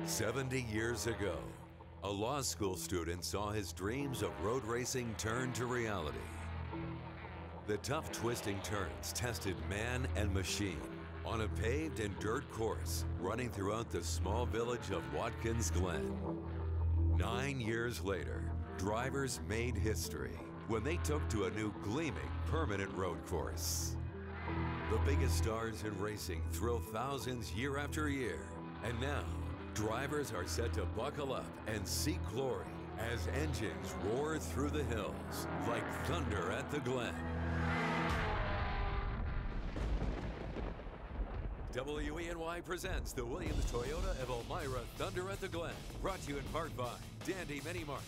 70 years ago, a law school student saw his dreams of road racing turn to reality. The tough twisting turns tested man and machine on a paved and dirt course running throughout the small village of Watkins Glen. 9 years later, drivers made history when they took to a new gleaming permanent road course. The biggest stars in racing thrill thousands year after year, and now drivers are set to buckle up and seek glory as engines roar through the hills like thunder at the Glen. WENY presents the Williams Toyota of Elmira Thunder at the Glen, brought to you in part by Dandy Mini Mart,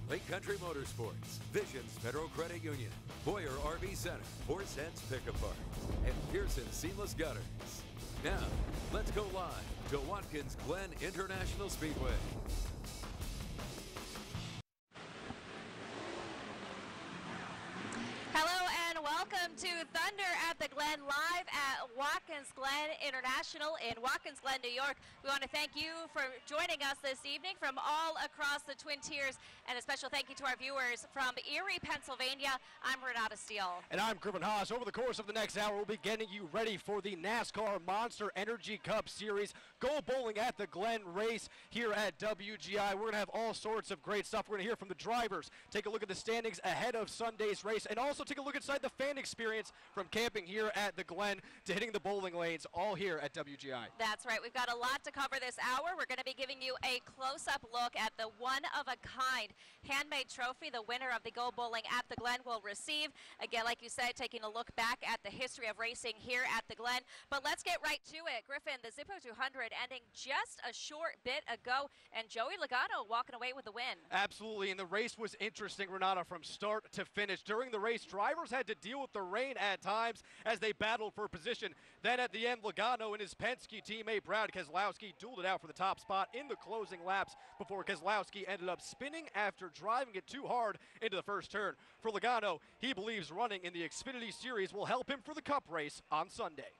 Lake Country Motorsports, Visions Federal Credit Union, Boyer RV Center, Horse Heads Pick-A-Parts, and Pearson Seamless Gutters. Now, let's go live to Watkins Glen International Speedway. Hello and welcome to Thunder at the Glen, live at Watkins Glen International in Watkins Glen, New York. We want to thank you for joining us this evening from all across the Twin Tiers, and a special thank you to our viewers from Erie, Pennsylvania. I'm Renata Stiehl. And I'm Griffin Haas. Over the course of the next hour, we'll be getting you ready for the NASCAR Monster Energy Cup Series Go Bowling at the Glen race here at WGI. We're going to have all sorts of great stuff. We're going to hear from the drivers, take a look at the standings ahead of Sunday's race, and also take a look inside the fan experience from camping here at the Glen to hitting the bowling lanes, all here at WGI. That's right. We've got a lot to cover this hour. We're going to be giving you a close-up look at the one-of-a-kind handmade trophy the winner of the Go Bowling at the Glen will receive. Again, like you said, taking a look back at the history of racing here at the Glen. But let's get right to it. Griffin, the Zippo 200 ending just a short bit ago, and Joey Logano walking away with the win. Absolutely, and the race was interesting, Renata, from start to finish. During the race, drivers had to deal with the rain at times as they battled for position. Then at the end, Logano and his Penske teammate Brad Keselowski dueled it out for the top spot in the closing laps before Keselowski ended up spinning after driving it too hard into the first turn. For Logano, he believes running in the Xfinity Series will help him for the Cup race on Sunday.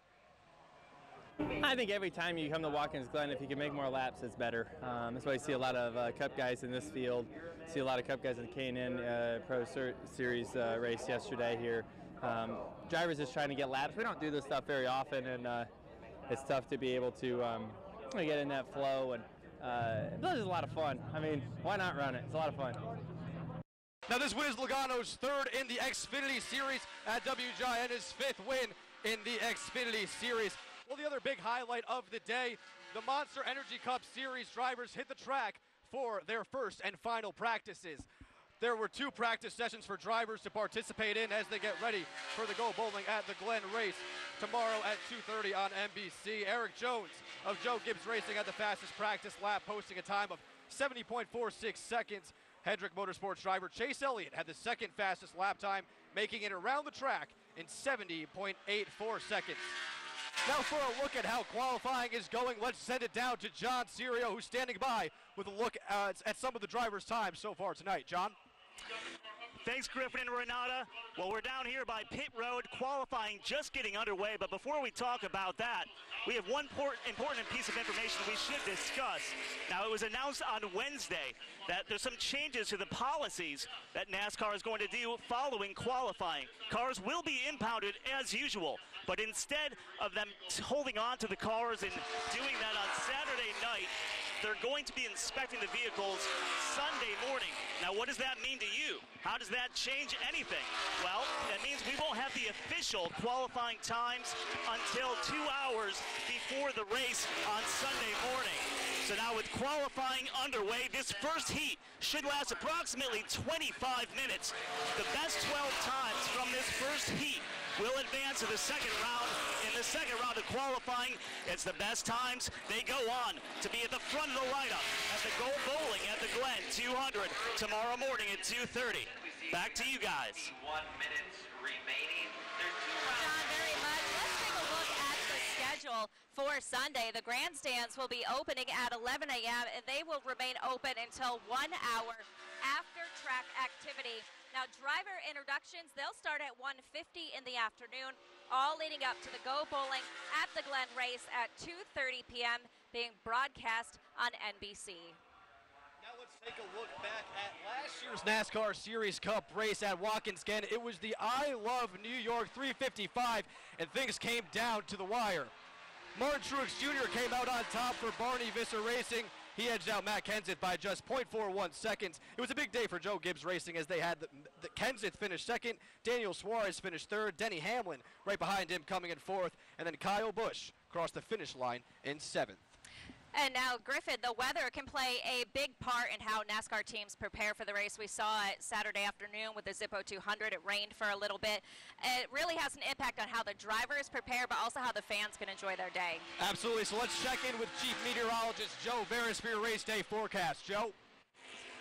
I think every time you come to Watkins Glen, if you can make more laps, it's better. That's why you see a lot of Cup guys in this field. See a lot of Cup guys in the K&N Pro Series race yesterday here. Drivers just trying to get laps. We don't do this stuff very often, and it's tough to be able to get in that flow. And this is a lot of fun. I mean, why not run it? It's a lot of fun. Now this win is Logano's third in the Xfinity Series at WGI and his fifth win in the Xfinity Series. Well, the other big highlight of the day, the Monster Energy Cup Series drivers hit the track for their first and final practices. There were 2 practice sessions for drivers to participate in as they get ready for the Go Bowling at the Glen race tomorrow at 2:30 on NBC. Eric Jones of Joe Gibbs Racing had the fastest practice lap, posting a time of 70.46 seconds. Hendrick Motorsports driver Chase Elliott had the second fastest lap time, making it around the track in 70.84 seconds. Now for a look at how qualifying is going, let's send it down to John Serio, who's standing by with a look at some of the drivers' times so far tonight. John? Thanks, Griffin and Renata. Well, we're down here by pit road, qualifying just getting underway. But before we talk about that, we have one important piece of information we should discuss. Now, it was announced on Wednesday that there's some changes to the policies that NASCAR is going to do following qualifying. Cars will be impounded as usual, but instead of them holding on to the cars and doing that on Saturday night, they're going to be inspecting the vehicles Sunday morning. Now, what does that mean to you? How does that change anything? Well, that means we won't have the official qualifying times until 2 hours before the race on Sunday morning. So now with qualifying underway, this first heat should last approximately 25 minutes. The best 12 times from this first heat will advance to the second round. In the second round of qualifying, it's the best times. They go on to be at the front of the lineup at the Go Bowling at the Glen 200 tomorrow morning at 2:30. Back to you guys. 1 minute remaining. John, very much. Let's take a look at the schedule for Sunday. The grandstands will be opening at 11 a.m. and they will remain open until 1 hour after track activity. Now, driver introductions, they'll start at 1:50 in the afternoon, all leading up to the Go Bowling at the Glen race at 2:30 p.m. being broadcast on NBC. Now let's take a look back at last year's NASCAR Series Cup race at Watkins Glen. It was the I Love New York 355, and things came down to the wire. Martin Truex Jr. came out on top for Barney Visser Racing. He edged out Matt Kenseth by just 0.41 seconds. It was a big day for Joe Gibbs Racing as they had the Kenseth finished second, Daniel Suarez finished third, Denny Hamlin right behind him coming in fourth, and then Kyle Busch crossed the finish line in seventh. And now, Griffin, the weather can play a big part in how NASCAR teams prepare for the race. We saw it Saturday afternoon with the Zippo 200. It rained for a little bit. It really has an impact on how the drivers prepare, but also how the fans can enjoy their day. Absolutely. So let's check in with Chief Meteorologist Joe Veras for your race day forecast. Joe?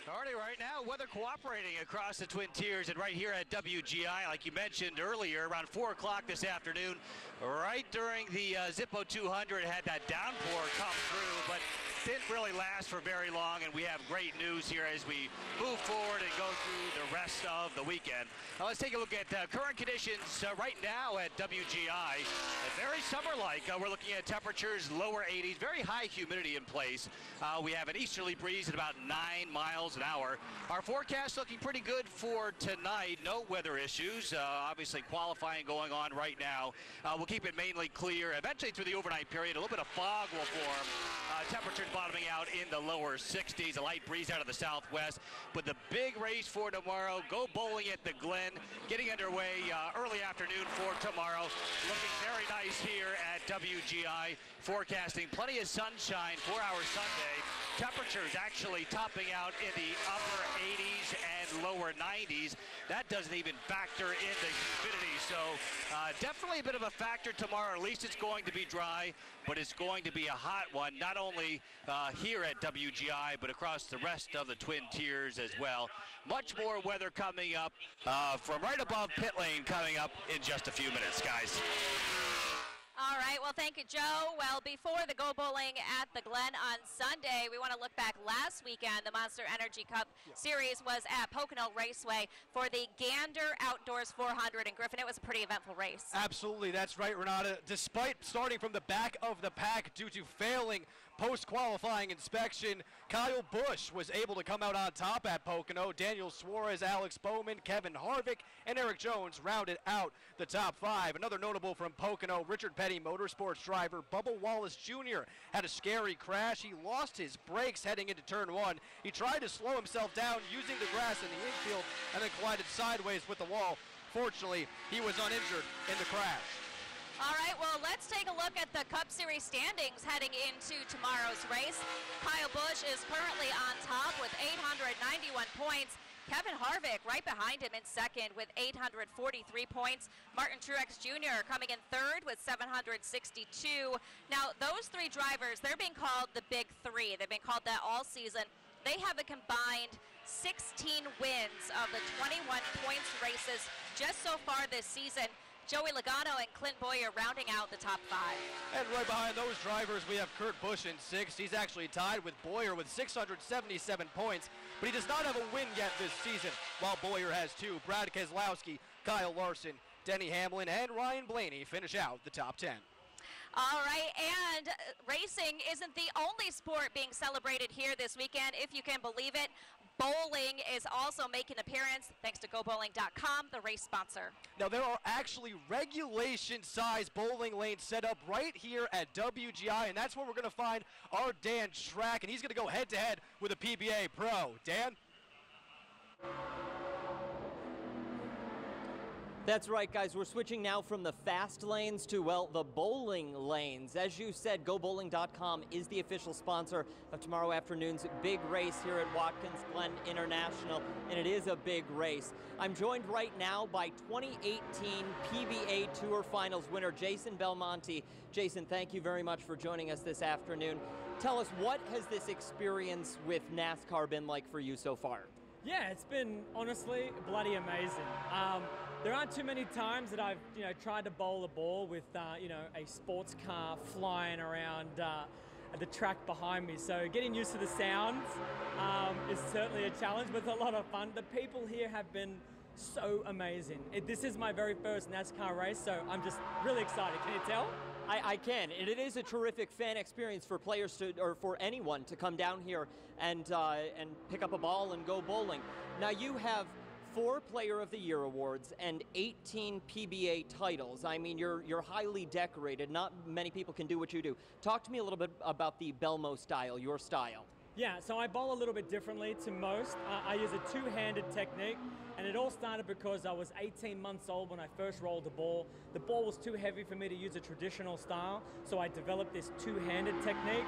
Alrighty, right now, weather cooperating across the Twin Tiers and right here at WGI, like you mentioned earlier, around 4 o'clock this afternoon, right during the Zippo 200, had that downpour come through, but didn't really last for very long, and we have great news here as we move forward and go through the rest of the weekend. Now let's take a look at current conditions right now at WGI. Very summer-like. We're looking at temperatures lower 80s, very high humidity in place. We have an easterly breeze at about 9 miles an hour. Our forecast looking pretty good for tonight. No weather issues. Obviously qualifying going on right now. We'll keep it mainly clear. Eventually through the overnight period, a little bit of fog will form. Temperatures bottoming out in the lower 60s. A light breeze out of the southwest. But the big race for tomorrow, go bowling at the Glen, getting underway early afternoon for tomorrow. Looking very nice here at WGI. Forecasting plenty of sunshine for our Sunday. Temperatures actually topping out in the upper 80s and lower 90s. That doesn't even factor in the humidity. So definitely a bit of a factor tomorrow. At least it's going to be dry, but it's going to be a hot one, not only here at WGI, but across the rest of the Twin Tiers as well. Much more weather coming up from right above pit lane coming up in just a few minutes, guys. All right, well, thank you, Joe. Well, before the Go Bowling at the Glen on Sunday, we want to look back last weekend. The Monster Energy Cup Series was at Pocono Raceway for the Gander Outdoors 400 in Griffin. It was a pretty eventful race. Absolutely, that's right, Renata. Despite starting from the back of the pack due to failing post-qualifying inspection, Kyle Busch was able to come out on top at Pocono. Daniel Suarez, Alex Bowman, Kevin Harvick, and Eric Jones rounded out the top 5. Another notable from Pocono, Richard Petty Motorsports driver Bubba Wallace Jr. had a scary crash. He lost his brakes heading into turn 1. He tried to slow himself down using the grass in the infield and then collided sideways with the wall. Fortunately, he was uninjured in the crash. All right, well, let's take a look at the Cup Series standings heading into tomorrow's race. Kyle Busch is currently on top with 891 points. Kevin Harvick right behind him in second with 843 points. Martin Truex Jr. coming in third with 762. Now, those three drivers, they're being called the Big Three. They've been called that all season. They have a combined 16 wins of the 21 points races just so far this season. Joey Logano and Clint Bowyer rounding out the top 5. And right behind those drivers, we have Kurt Busch in 6th. He's actually tied with Bowyer with 677 points, but he does not have a win yet this season, while Bowyer has 2. Brad Keselowski, Kyle Larson, Denny Hamlin, and Ryan Blaney finish out the top 10. All right, and racing isn't the only sport being celebrated here this weekend, if you can believe it. Bowling is also making an appearance thanks to GoBowling.com, the race sponsor. Now, there are actually regulation-sized bowling lanes set up right here at WGI, and that's where we're going to find our Dan Schrack, and he's going to go head-to-head with a PBA Pro. Dan? That's right, guys. We're switching now from the fast lanes to, well, the bowling lanes. As you said, GoBowling.com is the official sponsor of tomorrow afternoon's big race here at Watkins Glen International, and it is a big race. I'm joined right now by 2018 PBA Tour Finals winner Jason Belmonte. Jason, thank you very much for joining us this afternoon. Tell us, what has this experience with NASCAR been like for you so far? Yeah, it's been honestly bloody amazing. There aren't too many times that I've tried to bowl a ball with a sports car flying around the track behind me. So getting used to the sounds is certainly a challenge, but it's a lot of fun. The people here have been so amazing. This is my very first NASCAR race, so I'm just really excited. Can you tell? I can, and it is a terrific fan experience for players to, or for anyone to come down here and pick up a ball and go bowling. Now you have 4 Player of the Year awards and 18 PBA titles. I mean, you're highly decorated. Not many people can do what you do. Talk to me a little bit about the Belmo style, your style. Yeah, so I bowl a little bit differently to most. I use a two-handed technique, and it all started because I was 18 months old when I first rolled the ball. The ball was too heavy for me to use a traditional style, so I developed this two-handed technique.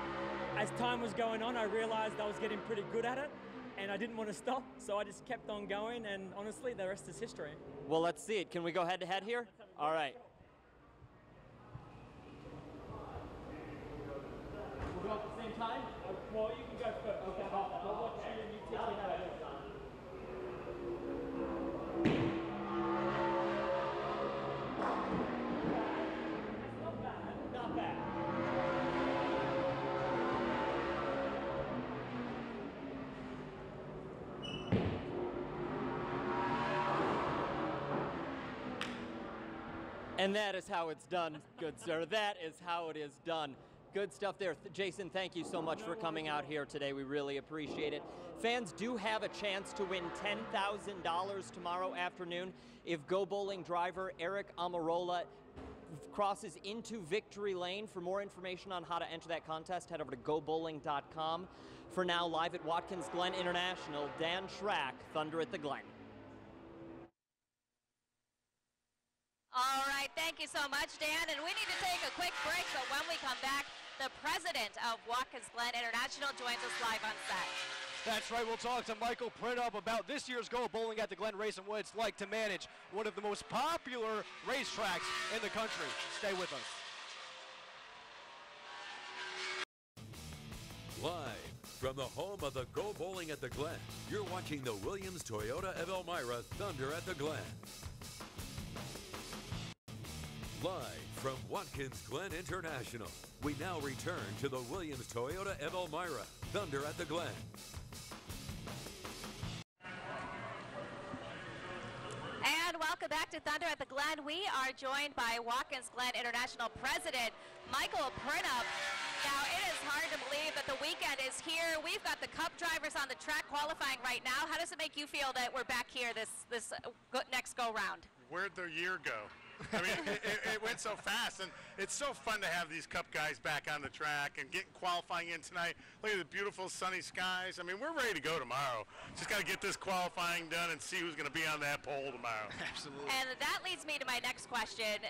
As time was going on, I realized I was getting pretty good at it, and I didn't want to stop, so I just kept on going, and honestly, the rest is history. Well, let's see it. Can we go head-to-head here? All right. We'll go at the same time? Well, you can go first. Okay. I'll watch you and you teach me how to do it. Not bad. Not bad. And that is how it's done, good sir. That is how it is done. Good stuff there. Jason, thank you so much for coming out here today. We really appreciate it. Fans do have a chance to win $10,000 tomorrow afternoon if Go Bowling driver Eric Amarola crosses into victory lane. For more information on how to enter that contest, head over to gobowling.com. For now, live at Watkins Glen International, Dan Schrack, Thunder at the Glen. All right, thank you so much, Dan. And we need to take a quick break, but when we come back, the president of Watkins Glen International joins us live on set. That's right, we'll talk to Michael Prerace about this year's Go Bowling at the Glen Race and what it's like to manage one of the most popular racetracks in the country. Stay with us. Live from the home of the Go Bowling at the Glen, you're watching the Williams Toyota of Elmira Thunder at the Glen. Live from Watkins Glen International, we now return to the Williams Toyota of Elmira Thunder at the Glen. And welcome back to Thunder at the Glen. We are joined by Watkins Glen International President Michael Prerace. Now, it is hard to believe that the weekend is here. We've got the Cup drivers on the track qualifying right now. How does it make you feel that we're back here this next go-round? Where'd the year go? I mean, it went so fast, and it's so fun to have these Cup guys back on the track and getting qualifying in tonight. Look at the beautiful sunny skies. I mean, we're ready to go tomorrow. Just got to get this qualifying done and see who's going to be on that pole tomorrow. Absolutely. And that leads me to my next question.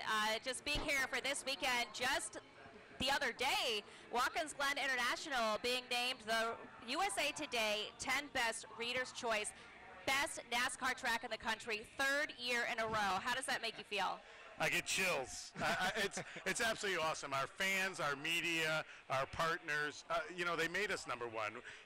Just being here for this weekend, just the other day, Watkins Glen International being named the USA Today 10 Best Reader's Choice Best NASCAR track in the country, 3rd year in a row. How does that make you feel? I get chills. It's absolutely awesome. Our fans, our media, our partners, you know, they made us #1.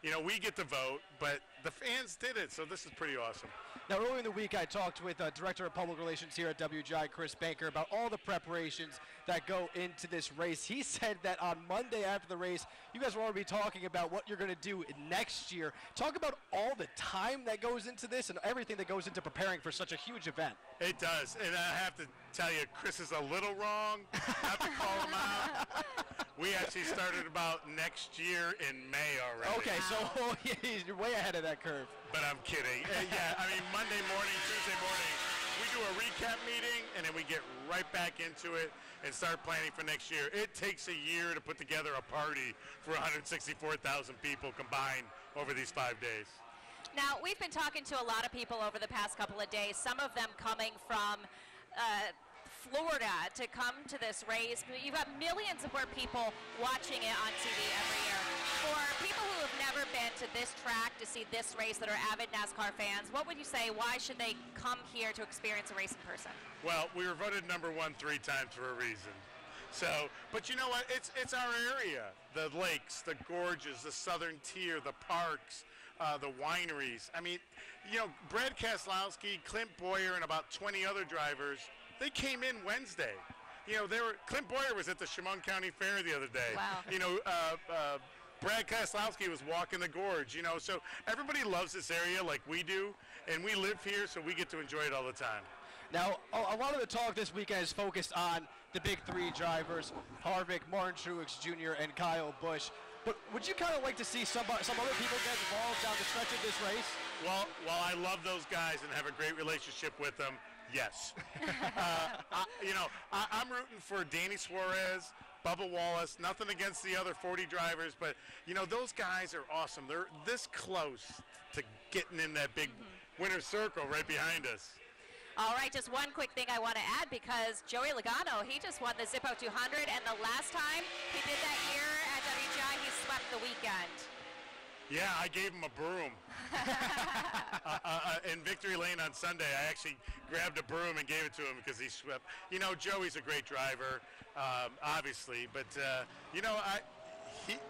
You know, we get the vote, but the fans did it, so this is pretty awesome. Now, earlier in the week, I talked with Director of Public Relations here at WGI, Chris Banker, about all the preparations that go into this race. He said that on Monday after the race, you guys will already be talking about what you're going to do next year. Talk about all the time that goes into this and everything that goes into preparing for such a huge event. It does, and I have to tell you, Chris is a little wrong. I have to call him out. We actually started about next year in May already. Okay, so you're way ahead of that curve. But I'm kidding. Yeah, I mean, Monday morning, Tuesday morning, we do a recap meeting, and then we get right back into it and start planning for next year. It takes a year to put together a party for 164,000 people combined over these 5 days. Now, we've been talking to a lot of people over the past couple of days, some of them coming from Florida to come to this race. You've got millions of more people watching it on TV every year. For people who have never been to this track to see this race that are avid NASCAR fans, what would you say, why should they come here to experience a race in person? Well, we were voted #1 3 times for a reason. So, but you know what, it's our area. The lakes, the gorges, the southern tier, the parks, the wineries. I mean, you know, Brad Keselowski, Clint Boyer, and about 20 other drivers, they came in Wednesday. You know, Clint Boyer was at the Chemung County Fair the other day. Wow. You know, Brad Keselowski was walking the gorge, you know, so everybody loves this area like we do, and we live here, so we get to enjoy it all the time. Now, a lot of the talk this weekend is focused on the big three drivers, Harvick, Martin Truex Jr., and Kyle Busch. But would you kind of like to see some other people get involved down the stretch of this race? Well, while I love those guys and have a great relationship with them, yes. I'm rooting for Danny Suarez, Bubba Wallace, nothing against the other 40 drivers, but, those guys are awesome. They're this close to getting in that big winner's circle right behind us. All right, just one quick thing I want to add, because Joey Logano, he just won the Zippo 200, and the last time he did that year at WGI, he swept the weekend. Yeah, I gave him a broom. In Victory Lane on Sunday, I actually grabbed a broom and gave it to him because he swept. Joey's a great driver, obviously, but,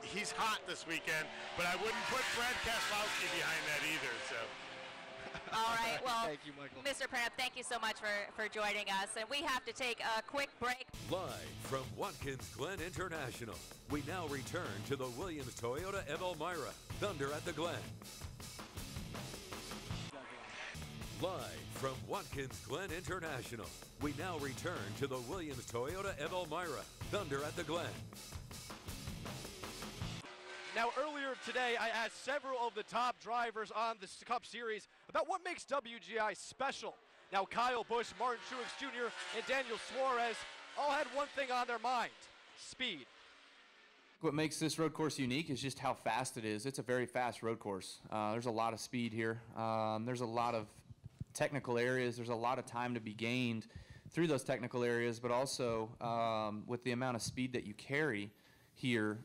he's hot this weekend, but I wouldn't put Brad Keselowski behind that either, so. All right, well, thank you, Michael. Mr. Prerace, thank you so much for joining us, and we have to take a quick break. Live from Watkins Glen International, we now return to the Williams Toyota of Elmira, Thunder at the Glen. Live from Watkins Glen International, we now return to the Williams Toyota of Elmira, Thunder at the Glen. Now, earlier today, I asked several of the top drivers on the Cup Series about what makes WGI special. Now, Kyle Busch, Martin Truex Jr., and Daniel Suarez all had one thing on their mind: speed. What makes this road course unique is just how fast it is. It's a very fast road course. There's a lot of speed here. There's a lot of technical areas. There's a lot of time to be gained through those technical areas, but also with the amount of speed that you carry here,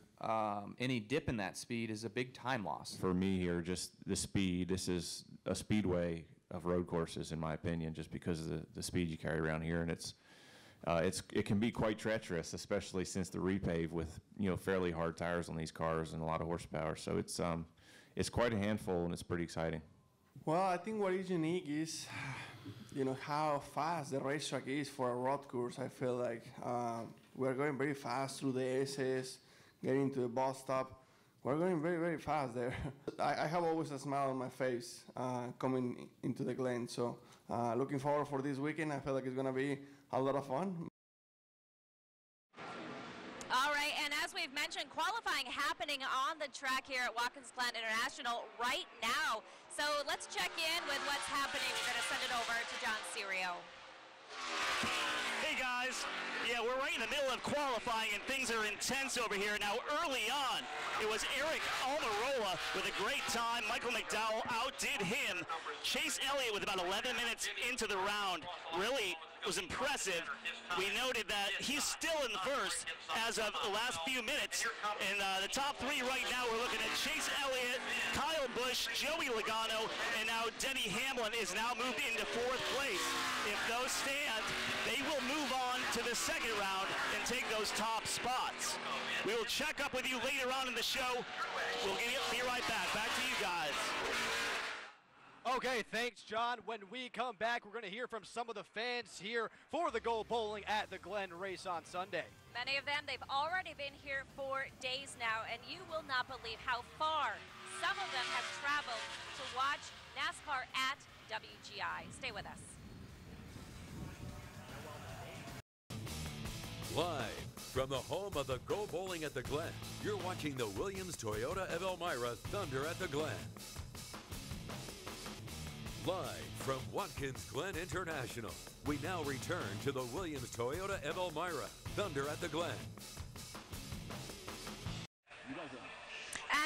any dip in that speed is a big time loss. For me here, just the speed, this is a speedway of road courses in my opinion, just because of the speed you carry around here, and it can be quite treacherous, especially since the repave with fairly hard tires on these cars and a lot of horsepower. So it's quite a handful, and it's pretty exciting. Well, I think what is unique is how fast the racetrack is for a road course. I feel like we're going very fast through the SS, getting to the bus stop. We're going very, very fast there. I have always a smile on my face coming into the Glen. So looking forward for this weekend. I feel like it's going to be a lot of fun. All right, and as we've mentioned, qualifying happening on the track here at Watkins Glen International right now. So let's check in with what's happening. We're going to send it over to John Serio. Hey guys, yeah, we're right in the middle of qualifying and things are intense over here. Now early on, it was Eric Almirola with a great time. Michael McDowell outdid him. Chase Elliott with about 11 minutes into the round really was impressive. We noted that he's still in first as of the last few minutes. In the top three right now, we're looking at Chase Elliott, Kyle Busch, Joey Logano, and now Denny Hamlin is now moved into fourth place. If those stand, they will move on to the second round and take those top spots. We will check up with you later on in the show. We'll be right back. Back to you guys. Okay, thanks, John. When we come back, we're going to hear from some of the fans here for the Go Bowling at the Glen race on Sunday. Many of them, they've already been here for days now, and you will not believe how far some of them have traveled to watch NASCAR at WGI. Stay with us. Live from the home of the Go Bowling at the Glen, you're watching the Williams Toyota of Elmira Thunder at the Glen. Live from Watkins Glen International, we now return to the Williams Toyota of Elmira Thunder at the Glen.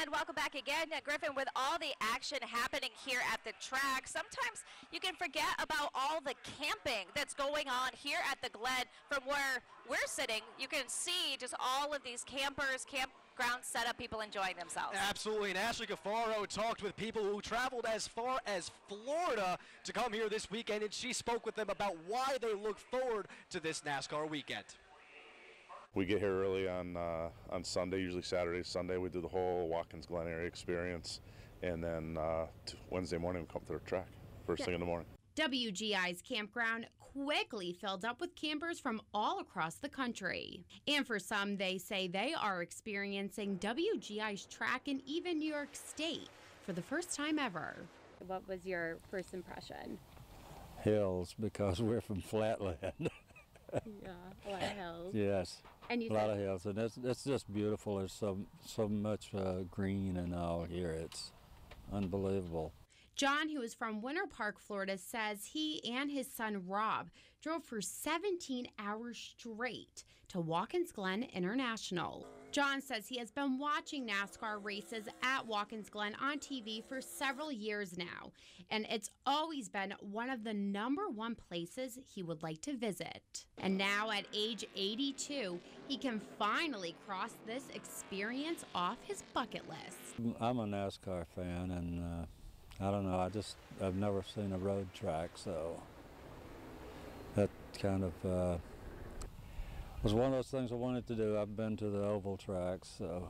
And welcome back again, Griffin, with all the action happening here at the track. Sometimes you can forget about all the camping that's going on here at the Glen. From where we're sitting, you can see just all of these campers, campground setup, people enjoying themselves. Absolutely, and Ashley Gaffaro talked with people who traveled as far as Florida to come here this weekend, and she spoke with them about why they look forward to this NASCAR weekend. We get here early on Sunday, usually Saturday, Sunday. We do the whole Watkins Glen area experience, and then Wednesday morning we come to the track, first thing in the morning. WGI's campground quickly filled up with campers from all across the country. And for some, they say they are experiencing WGI's track in even New York State for the first time ever. What was your first impression? Hills, because we're from Flatland. Yeah, a lot of hills. Yes. And you a lot of hills, and it's just beautiful. There's so much green and all here. It's unbelievable. John, who is from Winter Park, Florida, says he and his son Rob drove for 17 hours straight to Watkins Glen International. John says he has been watching NASCAR races at Watkins Glen on TV for several years now, and it's always been one of the #1 places he would like to visit. And now at age 82, he can finally cross this experience off his bucket list. I'm a NASCAR fan, and I don't know, I've never seen a road track, so that kind of was one of those things I wanted to do. I've been to the oval tracks, so.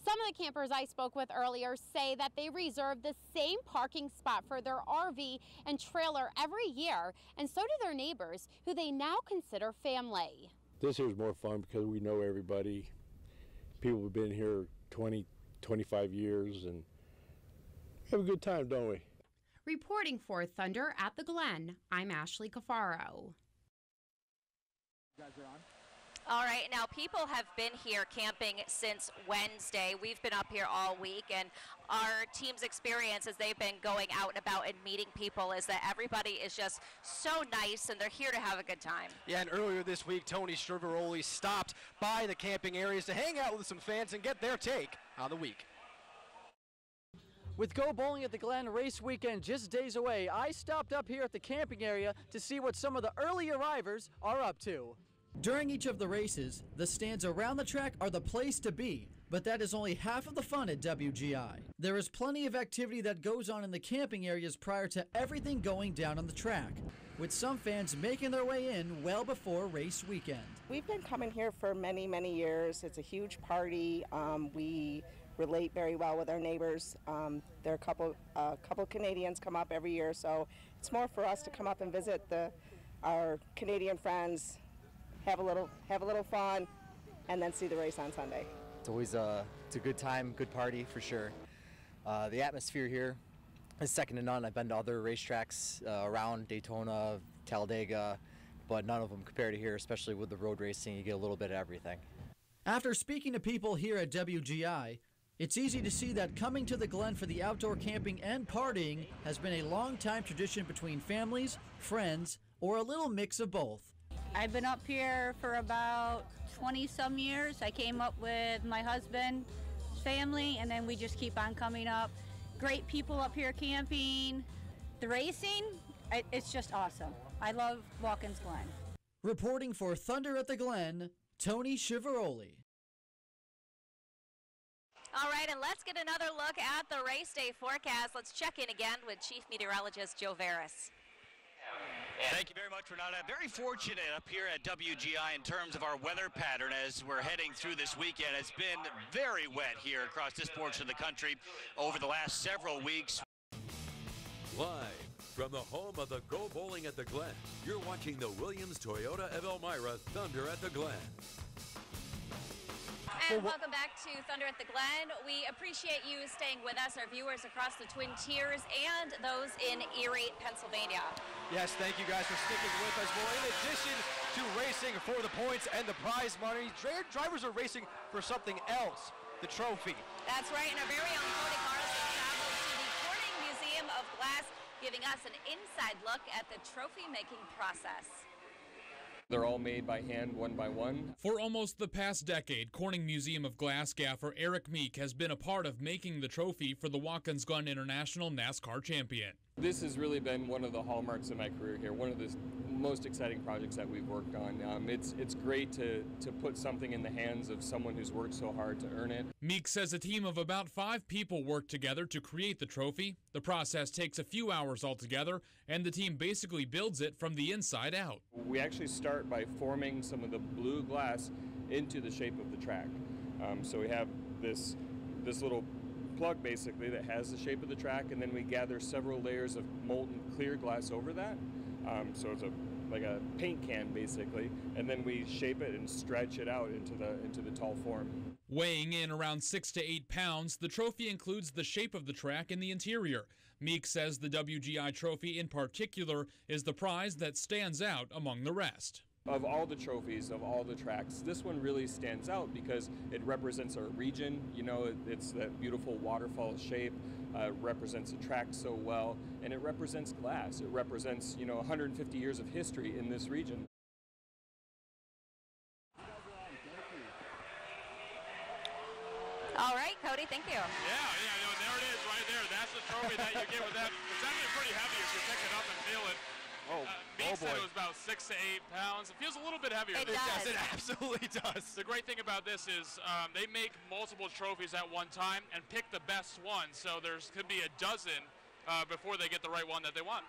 Some of the campers I spoke with earlier say that they reserve the same parking spot for their RV and trailer every year, and so do their neighbors, who they now consider family. This year's more fun because we know everybody. People have been here 20, 25 years, and have a good time, don't we? Reporting for Thunder at the Glen, I'm Ashley Cafaro. You guys are on? All right, now people have been here camping since Wednesday. We've been up here all week, and our team's experience as they've been going out and about and meeting people is that everybody is just so nice, and they're here to have a good time. Yeah, and earlier this week, Tony Striveroli stopped by the camping areas to hang out with some fans and get their take on the week. With Go Bowling at the Glen race weekend just days away, I stopped up here at the camping area to see what some of the early arrivers are up to. During each of the races, the stands around the track are the place to be, but that is only half of the fun at WGI. There is plenty of activity that goes on in the camping areas prior to everything going down on the track, with some fans making their way in well before race weekend. We've been coming here for many, many years. It's a huge party. We relate very well with our neighbors. There are a couple Canadians come up every year, so it's more for us to come up and visit our Canadian friends, have a little fun, and then see the race on Sunday. It's always it's a good time, good party for sure. The atmosphere here is second to none. I've been to other racetracks around Daytona, Talladega, but none of them compare to here, especially with the road racing. You get a little bit of everything. After speaking to people here at WGI, it's easy to see that coming to the Glen for the outdoor camping and partying has been a long-time tradition between families, friends, or a little mix of both. I've been up here for about 20-some years. I came up with my husband, family, and then we just keep on coming up. Great people up here camping. The racing, it's just awesome. I love Watkins Glen. Reporting for Thunder at the Glen, Tony Chivaroli. All right, and let's get another look at the race day forecast. Let's check in again with Chief Meteorologist Joe Veras. Thank you very much, Renata. Very fortunate up here at WGI in terms of our weather pattern as we're heading through this weekend. It's been very wet here across this portion of the country over the last several weeks. Live from the home of the Go Bowling at the Glen, you're watching the Williams Toyota of Elmira Thunder at the Glen. And welcome back to Thunder at the Glen. We appreciate you staying with us, our viewers across the Twin Tiers and those in Erie, Pennsylvania. Yes, thank you guys for sticking with us. Well, in addition to racing for the points and the prize money, drivers are racing for something else, the trophy. That's right, and our very own Cody Carlson traveled to the Corning Museum of Glass, giving us an inside look at the trophy-making process. They're all made by hand, one by one. For almost the past decade, Corning Museum of Glass gaffer Eric Meek has been a part of making the trophy for the Watkins Glen International NASCAR champion. This has really been one of the hallmarks of my career here, one of the most exciting projects that we've worked on. It's great to put something in the hands of someone who's worked so hard to earn it. Meek says a team of about 5 people worked together to create the trophy. The process takes a few hours altogether, and the team basically builds it from the inside out. We actually start by forming some of the blue glass into the shape of the track. So we have this little plug basically that has the shape of the track, and then we gather several layers of molten clear glass over that. So it's like a paint can basically, and then we shape it and stretch it out into the tall form. Weighing in around 6 to 8 pounds, the trophy includes the shape of the track and the interior. Meek says the WGI trophy in particular is the prize that stands out among the rest. Of all the trophies, of all the tracks, this one really stands out because it represents our region. You know, it's that beautiful waterfall shape, represents the track so well, and it represents glass. It represents, you know, 150 years of history in this region. All right, Cody, thank you. Yeah, there it is right there. That's the trophy that you get with that. It's actually pretty heavy if you pick it up and feel it. Meek said it was about 6 to 8 pounds. It feels a little bit heavier. It does. It absolutely does. The great thing about this is they make multiple trophies at one time and pick the best one. So there's could be a dozen before they get the right one that they want.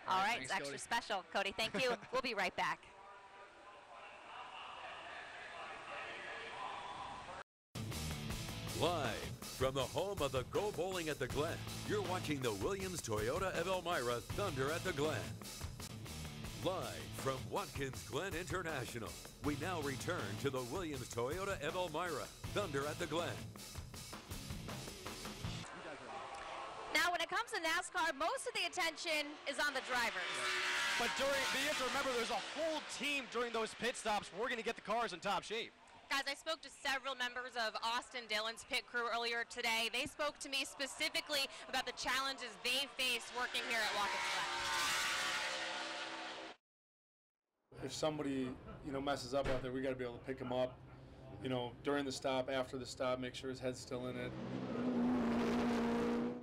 All right, thanks, it's extra Cody. special. Cody, thank you. We'll be right back. Live from the home of the Go Bowling at the Glen, you're watching the Williams Toyota of Elmira Thunder at the Glen. Live from Watkins Glen International, we now return to the Williams Toyota of Elmira Thunder at the Glen. Now, when it comes to NASCAR, most of the attention is on the drivers. But you have to remember, there's a whole team during those pit stops working to get the cars in top shape. Guys, I spoke to several members of Austin Dillon's pit crew earlier today. They spoke to me specifically about the challenges they face working here at Watkins Glen. If somebody, messes up out there, we got to be able to pick him up, during the stop, after the stop, make sure his head's still in it.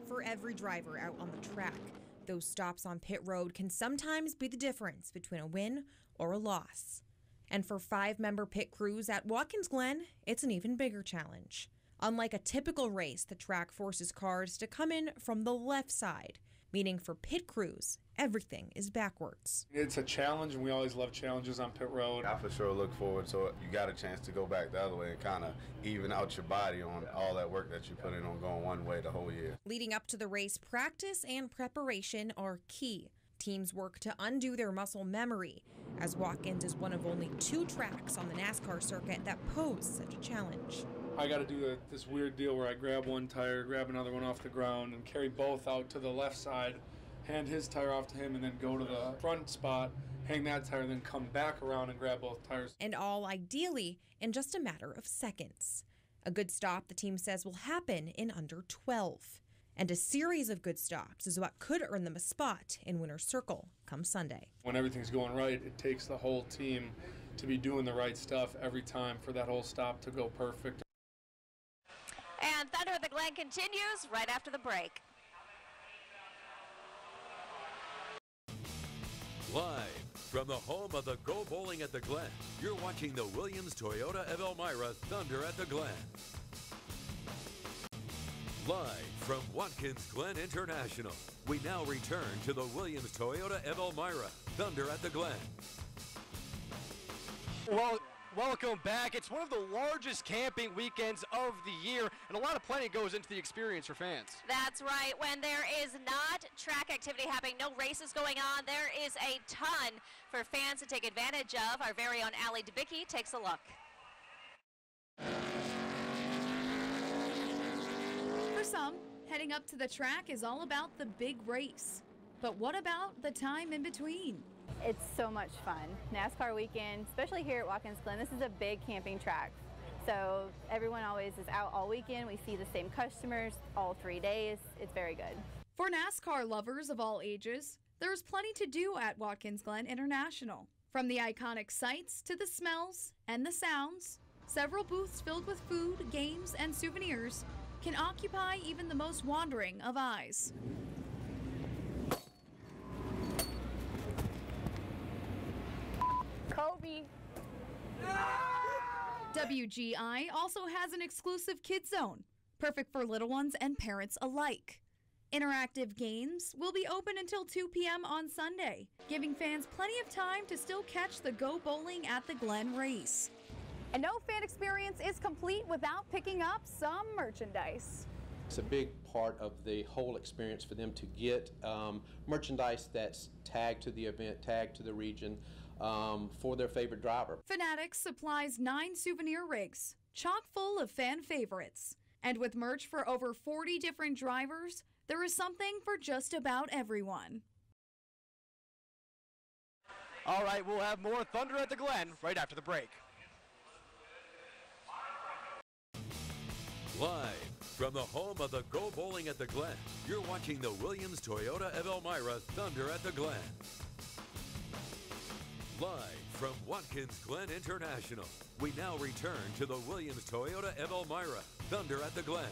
For every driver out on the track, those stops on pit road can sometimes be the difference between a win or a loss. And for 5-member pit crews at Watkins Glen, it's an even bigger challenge. Unlike a typical race, the track forces cars to come in from the left side, meaning for pit crews, everything is backwards. It's a challenge, and we always love challenges on pit road. I for sure look forward to it. You got a chance to go back the other way and kind of even out your body on all that work that you put in on going one way the whole year. Leading up to the race, practice and preparation are key. Teams work to undo their muscle memory, as Watkins is one of only 2 tracks on the NASCAR circuit that pose such a challenge. I got to do this weird deal where I grab one tire, grab another one off the ground, and carry both out to the left side, hand his tire off to him, and then go to the front spot, hang that tire, then come back around and grab both tires. And all ideally in just a matter of seconds. A good stop, the team says, will happen in under 12. And a series of good stops is what could earn them a spot in winner's circle come Sunday. When everything's going right, it takes the whole team to be doing the right stuff every time for that whole stop to go perfect. And Thunder at the Glen continues right after the break. Live from the home of the Go Bowling at the Glen, you're watching the Williams Toyota of Elmira Thunder at the Glen. Live from Watkins Glen International, we now return to the Williams Toyota of Elmira Thunder at the Glen. Well, welcome back. It's one of the largest camping weekends of the year, and a lot of planning goes into the experience for fans. That's right. When there is not track activity happening, no races going on, there is a ton for fans to take advantage of. Our very own Allie Debicki takes a look. For some, heading up to the track is all about the big race. But what about the time in between? It's so much fun. NASCAR weekend, especially here at Watkins Glen, this is a big camping track. So everyone always is out all weekend. We see the same customers all 3 days. It's very good. For NASCAR lovers of all ages, there's plenty to do at Watkins Glen International. From the iconic sights to the smells and the sounds, several booths filled with food, games, and souvenirs can occupy even the most wandering of eyes. Kobe. WGI also has an exclusive kids zone, perfect for little ones and parents alike. Interactive games will be open until 2 p.m. on Sunday, giving fans plenty of time to still catch the Go Bowling at the Glen race. And no fan experience is complete without picking up some merchandise. It's a big part of the whole experience for them to get merchandise that's tagged to the event, tagged to the region for their favorite driver. Fanatics supplies 9 souvenir rigs, chock full of fan favorites. And with merch for over 40 different drivers, there is something for just about everyone. All right, we'll have more Thunder at the Glen right after the break. Live from the home of the Go Bowling at the Glen, you're watching the Williams Toyota of Elmira Thunder at the Glen. Live from Watkins Glen International, we now return to the Williams Toyota of Elmira Thunder at the Glen.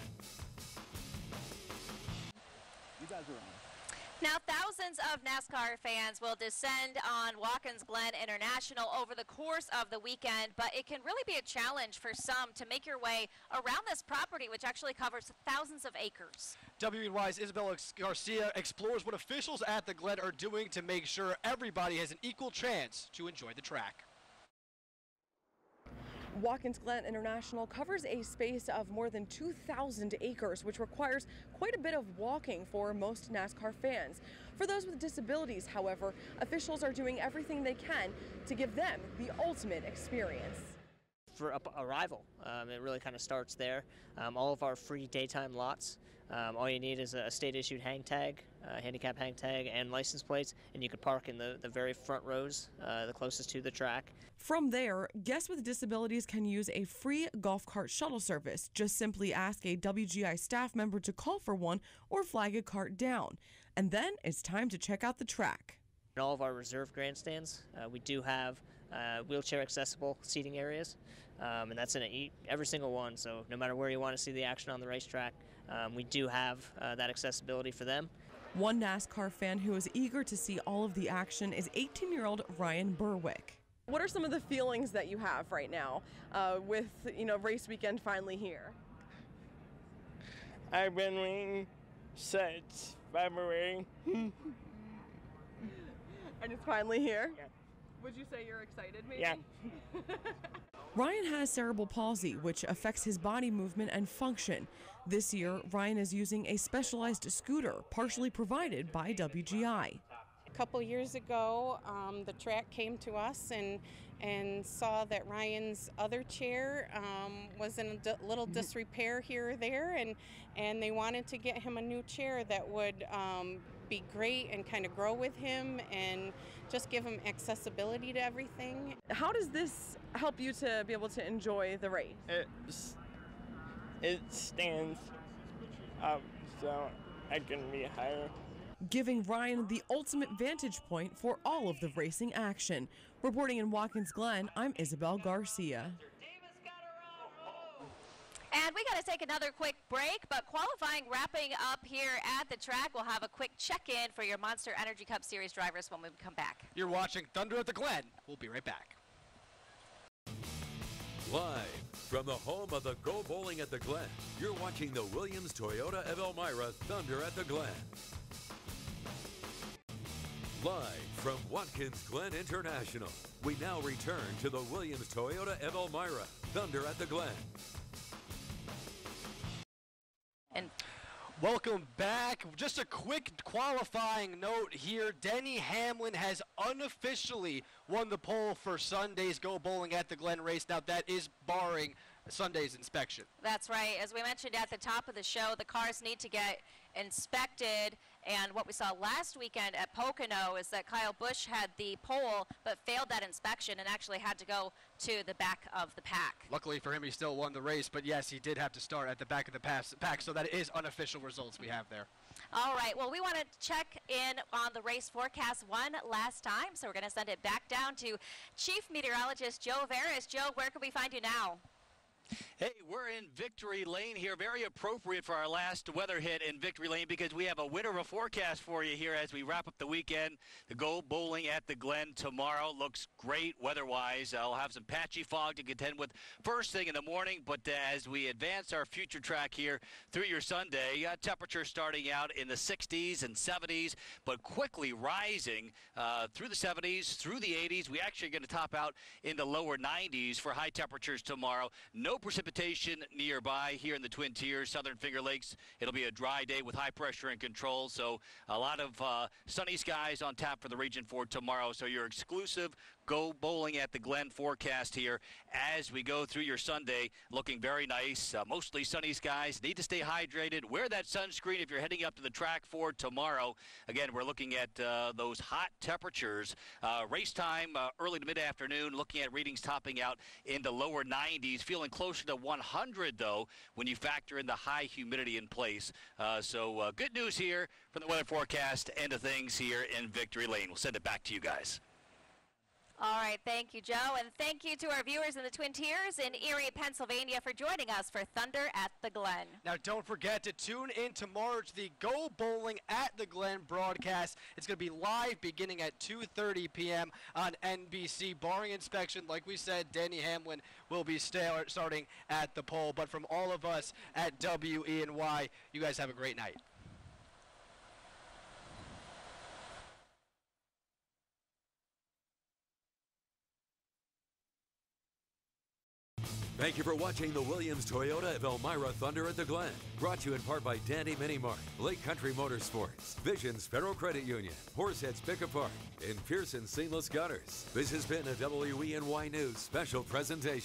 You guys are on. Now, thousands of NASCAR fans will descend on Watkins Glen International over the course of the weekend, but it can really be a challenge for some to make your way around this property, which actually covers thousands of acres. WENY's Isabel Garcia explores what officials at the Glen are doing to make sure everybody has an equal chance to enjoy the track. Watkins Glen International covers a space of more than 2,000 acres, which requires quite a bit of walking for most NASCAR fans. For those with disabilities, however, officials are doing everything they can to give them the ultimate experience. For arrival, it really kind of starts there. All of our free daytime lots, all you need is a state-issued hang tag, handicap hang tag, and license plates, and you can park in the very front rows, the closest to the track. From there, guests with disabilities can use a free golf cart shuttle service. Just simply ask a WGI staff member to call for one or flag a cart down. And then it's time to check out the track. In all of our reserve grandstands, we do have wheelchair accessible seating areas, and that's in every single one, so no matter where you want to see the action on the racetrack, we do have that accessibility for them. One NASCAR fan who is eager to see all of the action is 18-year-old Ryan Berwick. What are some of the feelings that you have right now with, race weekend finally here? I've been waiting since February. And it's finally here? Yeah. Would you say you're excited, maybe? Yeah. Ryan has cerebral palsy, which affects his body movement and function. This year, Ryan is using a specialized scooter, partially provided by WGI. A couple years ago, the track came to us and saw that Ryan's other chair was in a little disrepair here or there, and they wanted to get him a new chair that would be great and kind of grow with him and just give him accessibility to everything. How does this help you to be able to enjoy the race? It stands up so I can be higher. Giving Ryan the ultimate vantage point for all of the racing action. Reporting in Watkins Glen, I'm Isabel Garcia. And we got to take another quick break, but qualifying wrapping up here at the track. We'll have a quick check-in for your Monster Energy Cup Series drivers when we come back. You're watching Thunder at the Glen. We'll be right back. Live from the home of the Go Bowling at the Glen, you're watching the Williams Toyota of Elmira Thunder at the Glen. Live from Watkins Glen International, we now return to the Williams Toyota of Elmira Thunder at the Glen. And welcome back. Just a quick qualifying note here. Denny Hamlin has unofficially won the pole for Sunday's Go Bowling at the Glen race. Now that is barring Sunday's inspection. That's right. As we mentioned at the top of the show, the cars need to get inspected. And what we saw last weekend at Pocono is that Kyle Busch had the pole but failed that inspection and actually had to go to the back of the pack. Luckily for him, he still won the race, but yes, he did have to start at the back of the pack, so that is unofficial results we have there. All right, well, we want to check in on the race forecast one last time, so we're going to send it back down to Chief Meteorologist Joe Veras. Joe, where can we find you now? Hey, we're in Victory Lane here. Very appropriate for our last weather hit in Victory Lane because we have a winter of a forecast for you here as we wrap up the weekend. The Go Bowling at the Glen tomorrow looks great weather-wise. I'll have some patchy fog to contend with first thing in the morning, but as we advance our future track here through your Sunday, temperatures starting out in the 60s and 70s, but quickly rising through the 70s, through the 80s. We actually are going to top out in the lower 90s for high temperatures tomorrow. No no precipitation nearby here in the Twin Tiers, Southern Finger Lakes. It'll be a dry day with high pressure and control, so a lot of sunny skies on tap for the region for tomorrow. So your exclusive Go Bowling at the Glen forecast here as we go through your Sunday, looking very nice. Mostly sunny skies. Need to stay hydrated. Wear that sunscreen if you're heading up to the track for tomorrow. Again, we're looking at those hot temperatures. Race time early to mid-afternoon, looking at readings topping out in the lower 90s. Feeling closer to 100, though, when you factor in the high humidity in place. So good news here from the weather forecast end of things here in Victory Lane. We'll send it back to you guys. All right, thank you, Joe, and thank you to our viewers in the Twin Tiers in Erie, Pennsylvania for joining us for Thunder at the Glen. Now, don't forget to tune in tomorrow to the Go Bowling at the Glen broadcast. It's going to be live beginning at 2:30 p.m. on NBC. Barring inspection, like we said, Danny Hamlin will be starting at the pole. But from all of us at WENY, you guys have a great night. Thank you for watching the Williams Toyota of Elmira Thunder at the Glen. Brought to you in part by Dandy Mini Mart, Lake Country Motorsports, Visions Federal Credit Union, Horseheads Pick Apart, and Pearson Seamless Gutters. This has been a WENY News special presentation.